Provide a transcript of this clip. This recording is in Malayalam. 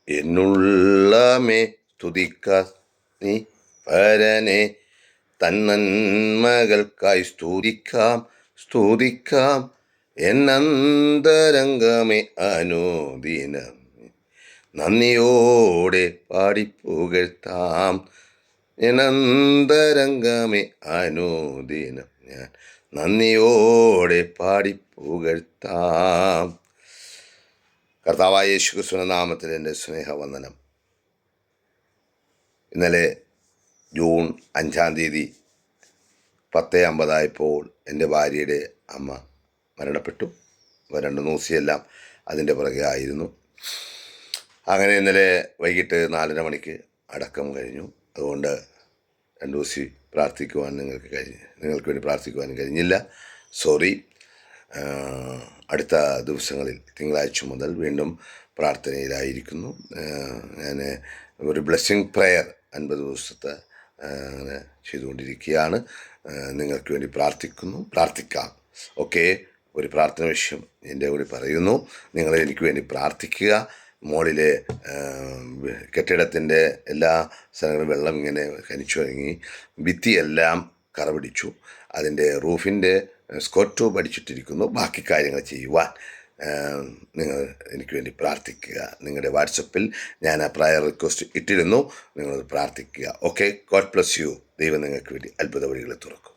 എന്നുള്ളമേ സ്തുതിക്ക നീ പരനെ, തന്മകൾക്കായി സ്തുതിക്കാം എന്നന്തരംഗമേ അനുദിനം നന്ദിയോടെ പാടിപ്പുകഴ്ത്താം. എന്നന്തരംഗമേ അനുദിനം ഞാൻ നന്ദിയോടെ പാടിപ്പുകഴ്ത്താം. കർത്താവായ യേശുക്രിസ്തുവിന്റെ നാമത്തിൽ എൻ്റെ സ്നേഹവന്ദനം. ഇന്നലെ ജൂൺ 5 10:50 എൻ്റെ ഭാര്യയുടെ അമ്മ മരണപ്പെട്ടു. 2 ദിവസമെല്ലാം അതിൻ്റെ പുറകെ ആയിരുന്നു. അങ്ങനെ ഇന്നലെ വൈകിട്ട് 4:30 മണിക്ക് അടക്കം കഴിഞ്ഞു. അതുകൊണ്ട് 2 ദിവസം പ്രാർത്ഥിക്കുവാൻ നിങ്ങൾക്ക് വേണ്ടി പ്രാർത്ഥിക്കുവാൻ കഴിഞ്ഞില്ല. സോറി. അടുത്ത ദിവസങ്ങളിൽ തിങ്കളാഴ്ച മുതൽ വീണ്ടും പ്രാർത്ഥനയിലായിരിക്കുന്നു. ഞാൻ ഒരു ബ്ലെസ്സിങ് പ്രെയർ 50 ദിവസത്തെ അങ്ങനെ ചെയ്തുകൊണ്ടിരിക്കുകയാണ്. നിങ്ങൾക്ക് വേണ്ടി പ്രാർത്ഥിക്കാം. ഓക്കെ, ഒരു പ്രാർത്ഥന വിഷയം എൻ്റെ കൂടി പറയുന്നു. നിങ്ങൾ എനിക്ക് വേണ്ടി പ്രാർത്ഥിക്കുക. മുകളിലെ കെട്ടിടത്തിൻ്റെ എല്ലാ സ്ഥലങ്ങളും വെള്ളം ഇങ്ങനെ കനിച്ചു തുടങ്ങി. ഭിത്തിയെല്ലാം കറ പിടിച്ചു. അതിൻ്റെ റൂഫിൻ്റെ സ്കോട്ട് ട്യൂബ് അടിച്ചിട്ടിരിക്കുന്നു. ബാക്കി കാര്യങ്ങൾ ചെയ്യുവാൻ നിങ്ങൾ എനിക്ക് വേണ്ടി പ്രാർത്ഥിക്കുക. നിങ്ങളുടെ വാട്സപ്പിൽ ഞാൻ ആ പ്രയർ റിക്വസ്റ്റ് ഇട്ടിരുന്നു. നിങ്ങൾ പ്രാർത്ഥിക്കുക. Okay, God bless you. ദൈവം നിങ്ങൾക്ക് വേണ്ടി അത്ഭുത വഴികളെ തുറക്കും.